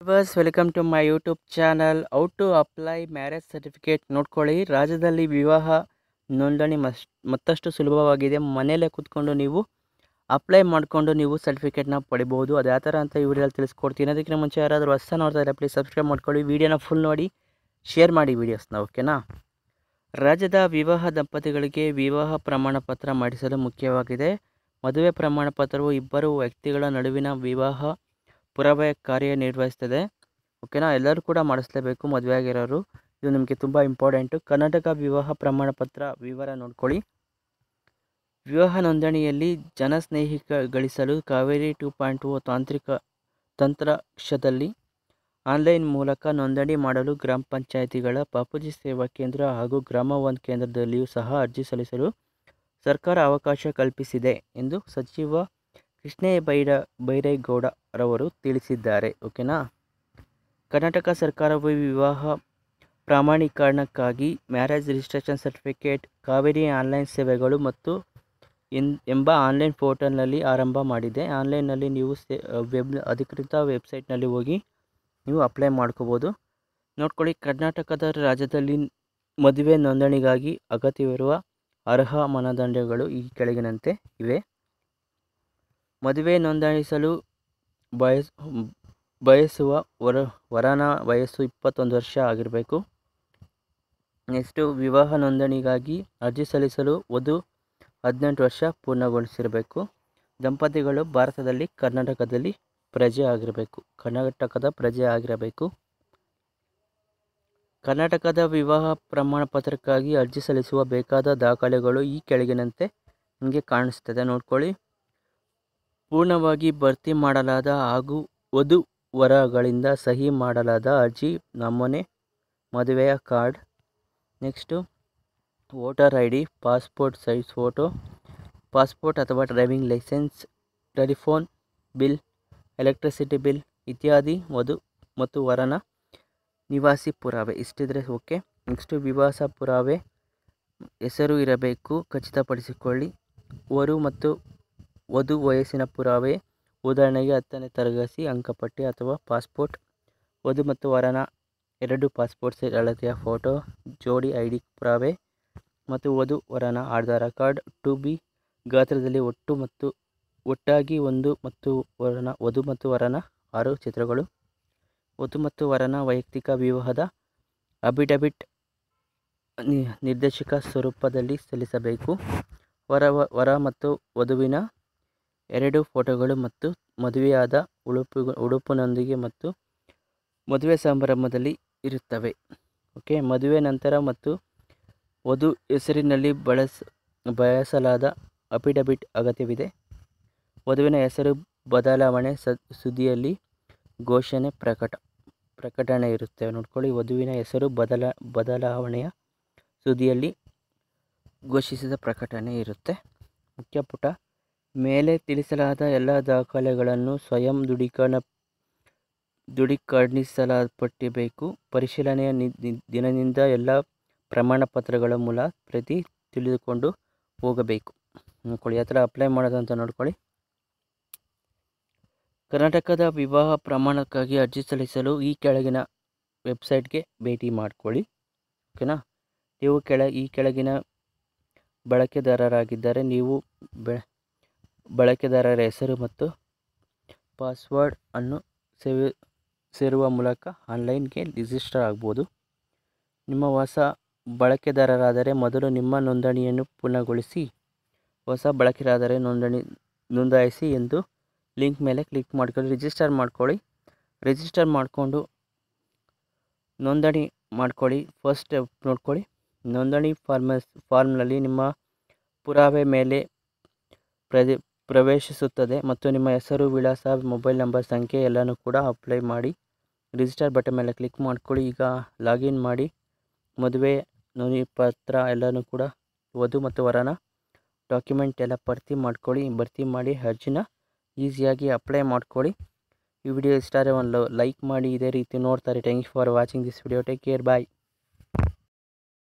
Viewers welcome to my YouTube channel. How to apply marriage certificate ನೋಡ್ಕೊಳ್ಳಿ. ರಾಜ್ಯದಲ್ಲಿ ವಿವಾಹ ನೋಂದಣಿ ಮತ್ತಷ್ಟು ಸುಲಭವಾಗಿದೆ. ಮನೆಯಲ್ಲೇ ಕೂತ್ಕೊಂಡು ನೀವು ಅಪ್ಲೈ ಮಾಡಿಕೊಂಡು ನೀವು ಸರ್ಟಿಫಿಕೇಟ್ನ ಪಡಿಬೋದು. ಅದು ಯಾವ ಥರ ಅಂತ ಈ ವಿಡಿಯೋದಲ್ಲಿ ತಿಳಿಸ್ಕೊಡ್ತೀನಿ. ಅದಕ್ಕಿಂತ ಮುಂಚೆ ಯಾರಾದರೂ ಹೊಸ ನೋಡ್ತಾ ಇದ್ದರೆ ಪ್ಲೀಸ್ ಸಬ್ಸ್ಕ್ರೈಬ್ ಮಾಡ್ಕೊಳ್ಳಿ. ವಿಡಿಯೋನ ಫುಲ್ ನೋಡಿ, ಶೇರ್ ಮಾಡಿ ವೀಡಿಯೋಸ್ನ, ಓಕೆನಾ. ರಾಜ್ಯದ ವಿವಾಹ ದಂಪತಿಗಳಿಗೆ ವಿವಾಹ ಪ್ರಮಾಣ ಪತ್ರ ಮಾಡಿಸಲು ಮುಖ್ಯವಾಗಿದೆ. ಮದುವೆ ಪ್ರಮಾಣ ಪತ್ರವು ಇಬ್ಬರು ವ್ಯಕ್ತಿಗಳ ನಡುವಿನ ವಿವಾಹ ಪುರಾವೆ ಕಾರ್ಯನಿರ್ವಹಿಸ್ತದೆ, ಓಕೆನಾ. ಎಲ್ಲರೂ ಕೂಡ ಮಾಡಿಸ್ಲೇಬೇಕು, ಮದುವೆ ಆಗಿರೋರು. ಇದು ನಿಮಗೆ ತುಂಬ ಇಂಪಾರ್ಟೆಂಟು. ಕರ್ನಾಟಕ ವಿವಾಹ ಪ್ರಮಾಣ ಪತ್ರ ವಿವರ ನೋಡ್ಕೊಳ್ಳಿ. ವಿವಾಹ ನೋಂದಣಿಯಲ್ಲಿ ಜನಸ್ನೇಹಿಗಳಿಸಲು ಕಾವೇರಿ 2.0 ತಾಂತ್ರಿಕ ತಂತ್ರಾಂಶದಲ್ಲಿ ಆನ್ಲೈನ್ ಮೂಲಕ ನೋಂದಣಿ ಮಾಡಲು ಗ್ರಾಮ ಪಂಚಾಯಿತಿಗಳ ಬಾಪೂಜಿ ಸೇವಾ ಕೇಂದ್ರ ಹಾಗೂ ಗ್ರಾಮ ಒನ್ ಕೇಂದ್ರದಲ್ಲಿಯೂ ಸಹ ಅರ್ಜಿ ಸಲ್ಲಿಸಲು ಸರ್ಕಾರ ಅವಕಾಶ ಕಲ್ಪಿಸಿದೆ ಎಂದು ಸಚಿವ ಕೃಷ್ಣ ಬೈರೇಗೌಡ ರವರು ತಿಳಿಸಿದ್ದಾರೆ, ಓಕೆನಾ. ಕರ್ನಾಟಕ ಸರ್ಕಾರವು ವಿವಾಹ ಪ್ರಮಾಣೀಕರಣಕ್ಕಾಗಿ marriage registration certificate Kaveri online ಸೇವೆಗಳು ಮತ್ತು ಎಂಬ ಆನ್ಲೈನ್ ಪೋರ್ಟಲ್ನಲ್ಲಿ ಆರಂಭ ಮಾಡಿದೆ. ಆನ್ಲೈನ್ನಲ್ಲಿ ನೀವು ಅಧಿಕೃತ ವೆಬ್ಸೈಟ್ನಲ್ಲಿ ಹೋಗಿ ನೀವು ಅಪ್ಲೈ ಮಾಡ್ಕೋಬೋದು. ನೋಡ್ಕೊಳ್ಳಿ, ಕರ್ನಾಟಕದ ರಾಜ್ಯದಲ್ಲಿ ಮದುವೆ ನೋಂದಣಿಗಾಗಿ ಅಗತ್ಯವಿರುವ ಅರ್ಹ ಮಾನದಂಡಗಳು ಈ ಕೆಳಗಿನಂತೆ ಇವೆ. ಮದುವೆ ನೋಂದಾಯಿಸಲು ಬಯಸುವ ವರನ ವಯಸ್ಸು 21 ವರ್ಷ ಆಗಿರಬೇಕು. ನೆಕ್ಸ್ಟು, ವಿವಾಹ ನೋಂದಣಿಗಾಗಿ ಅರ್ಜಿ ಸಲ್ಲಿಸಲು ವಧು 18 ವರ್ಷ ಪೂರ್ಣಗೊಳಿಸಿರಬೇಕು. ದಂಪತಿಗಳು ಭಾರತದಲ್ಲಿ ಕರ್ನಾಟಕದ ಪ್ರಜೆ ಆಗಿರಬೇಕು. ಕರ್ನಾಟಕದ ವಿವಾಹ ಪ್ರಮಾಣ ಪತ್ರಕ್ಕಾಗಿ ಅರ್ಜಿ ಸಲ್ಲಿಸುವ ಬೇಕಾದ ದಾಖಲೆಗಳು ಈ ಕೆಳಗಿನಂತೆ ನಿಮಗೆ ಕಾಣಿಸ್ತದೆ, ನೋಡ್ಕೊಳ್ಳಿ. ಪೂರ್ಣವಾಗಿ ಭರ್ತಿ ಮಾಡಲಾದ ಹಾಗೂ ವಧು ವರಗಳಿಂದ ಸಹಿ ಮಾಡಲಾದ ಅರ್ಜಿ ನಮೂನೆ, ಮದುವೆಯ card. Next, voter ID, passport size photo, passport ಅಥವಾ driving licence, telephone bill, electricity bill ಇತ್ಯಾದಿ. ವಧು ಮತ್ತು ವರನ ನಿವಾಸಿ ಪುರಾವೆ ಇಷ್ಟಿದ್ರೆ ಓಕೆ. ನೆಕ್ಸ್ಟು, ವಿವಾಹ ಪುರಾವೆ ಹೆಸರು ಇರಬೇಕು, ಖಚಿತಪಡಿಸಿಕೊಳ್ಳಿ. ವರು ಮತ್ತು ವಧು ವಯಸ್ಸಿನ ಪುರಾವೆ, ಉದಾಹರಣೆಗೆ 10ನೇ ತರಗತಿ ಅಂಕಪಟ್ಟಿ ಅಥವಾ ಪಾಸ್ಪೋರ್ಟ್. ವಧು ಮತ್ತು ವರನ 2 ಪಾಸ್ಪೋರ್ಟ್ ಸೈಜ್ ಅಳತೆಯ ಫೋಟೋ, ಜೋಡಿ ID ಪುರಾವೆ ಮತ್ತು ವಧು ವರನ ಆಧಾರ್ ಕಾರ್ಡ್ 2B ಗಾತ್ರದಲ್ಲಿ ಒಟ್ಟಾಗಿ ವಧು ಮತ್ತು ವರನ 6 ಚಿತ್ರಗಳು. ವಧು ಮತ್ತು ವರನ ವೈಯಕ್ತಿಕ ವಿವಾಹದ ಅಫಿಡವಿಟ್ ನಿರ್ದೇಶಕ ಸ್ವರೂಪದಲ್ಲಿ ಸಲ್ಲಿಸಬೇಕು. ವರ ಮತ್ತು ವಧುವಿನ 2 ಫೋಟೋಗಳು ಮತ್ತು ಮದುವೆಯಾದ ಉಡುಪಿನೊಂದಿಗೆ ಮತ್ತು ಮದುವೆ ಸಂಭ್ರಮದಲ್ಲಿ ಇರುತ್ತವೆ, ಓಕೆ. ಮದುವೆ ನಂತರ ಮತ್ತು ವಧು ಹೆಸರಿನಲ್ಲಿ ಬಯಸಲಾದ ಅಫಿಡವಿಟ್ ಅಗತ್ಯವಿದೆ. ವಧುವಿನ ಹೆಸರು ಬದಲಾವಣೆ ಸುದ್ದಿಯಲ್ಲಿ ಘೋಷಣೆ ಪ್ರಕಟಣೆ ಇರುತ್ತೆ, ನೋಡ್ಕೊಳ್ಳಿ. ವಧುವಿನ ಹೆಸರು ಬದಲಾವಣೆಯ ಸುದ್ದಿಯಲ್ಲಿ ಘೋಷಿಸಿದ ಪ್ರಕಟಣೆ ಇರುತ್ತೆ. ಮುಖ್ಯ ಪುಟ, ಮೇಲೆ ತಿಳಿಸಲಾದ ಎಲ್ಲ ದಾಖಲೆಗಳನ್ನು ಸ್ವಯಂ ದೃಢೀಕರಿಸಲ್ಪಟ್ಟಿರಬೇಕು. ಪರಿಶೀಲನೆಯ ದಿನದಿಂದ ಎಲ್ಲ ಪ್ರಮಾಣ ಪತ್ರಗಳ ಮೂಲ ಪ್ರತಿ ತಿಳಿದುಕೊಂಡು ಹೋಗಬೇಕು, ನೋಡ್ಕೊಳ್ಳಿ. ಆ ಥರ ಅಪ್ಲೈ ಮಾಡೋದು ಅಂತ ನೋಡ್ಕೊಳ್ಳಿ. ಕರ್ನಾಟಕದ ವಿವಾಹ ಪ್ರಮಾಣಕ್ಕಾಗಿ ಅರ್ಜಿ ಸಲ್ಲಿಸಲು ಈ ಕೆಳಗಿನ ವೆಬ್ಸೈಟ್ಗೆ ಭೇಟಿ ಮಾಡಿಕೊಳ್ಳಿ, ಓಕೆನಾ. ನೀವು ಈ ಕೆಳಗಿನ ಬಳಕೆದಾರರಾಗಿದ್ದರೆ ನೀವು ಬಳಕೆದಾರರ ಹೆಸರು ಮತ್ತು ಪಾಸ್ವರ್ಡ್ ಅನ್ನು ಸೇರುವ ಮೂಲಕ ಆನ್ಲೈನ್ಗೆ ರಿಜಿಸ್ಟರ್ ಆಗ್ಬೋದು. ನಿಮ್ಮ ಹೊಸ ಬಳಕೆದಾರರಾದರೆ ಮೊದಲು ನಿಮ್ಮ ನೋಂದಣಿಯನ್ನು ಪೂರ್ಣಗೊಳಿಸಿ. ಹೊಸ ಬಳಕೆದಾರರಾದರೆ ನೋಂದಾಯಿಸಿ ಎಂದು ಲಿಂಕ್ ಮೇಲೆ ಕ್ಲಿಕ್ ಮಾಡ್ಕೊಳ್ಳಿ. ರಿಜಿಸ್ಟರ್ ಮಾಡ್ಕೊಳ್ಳಿ. ರಿಜಿಸ್ಟರ್ ಮಾಡಿಕೊಂಡು ನೋಂದಣಿ ಮಾಡ್ಕೊಳ್ಳಿ. ಫಸ್ಟ್ ಸ್ಟೆಪ್ ನೋಡ್ಕೊಳ್ಳಿ. ನೋಂದಣಿ ಫಾರ್ಮ್ನಲ್ಲಿ ನಿಮ್ಮ ಪುರಾವೆ ಮೇಲೆ ಪ್ರವೇಶಿಸುತ್ತದೆ ಮತ್ತು ನಿಮ್ಮ ಹೆಸರು, ವಿಳಾಸ, ಮೊಬೈಲ್ ನಂಬರ್, ಸಂಖ್ಯೆ ಎಲ್ಲನೂ ಕೂಡ ಅಪ್ಲೈ ಮಾಡಿ. ರಿಜಿಸ್ಟರ್ ಬಟನ್ ಮೇಲೆ ಕ್ಲಿಕ್ ಮಾಡ್ಕೊಳ್ಳಿ. ಈಗ ಲಾಗಿನ್ ಮಾಡಿ ಮದುವೆ ನೋಂದಣಿ ಪತ್ರ ಎಲ್ಲನೂ ಕೂಡ ವಧು ಮತ್ತು ವರನ ಡಾಕ್ಯುಮೆಂಟ್ ಎಲ್ಲ ಭರ್ತಿ ಮಾಡ್ಕೊಳ್ಳಿ. ಭರ್ತಿ ಮಾಡಿ ಅರ್ಜಿನ ಈಸಿಯಾಗಿ ಅಪ್ಲೈ ಮಾಡ್ಕೊಳ್ಳಿ. ಈ ವಿಡಿಯೋ ಇಷ್ಟ ಆದರೆ ಒಂದು ಲೈಕ್ ಮಾಡಿ. ಇದೇ ರೀತಿ ನೋಡ್ತಾರೆ. Thank you for watching this video. Take care, bye.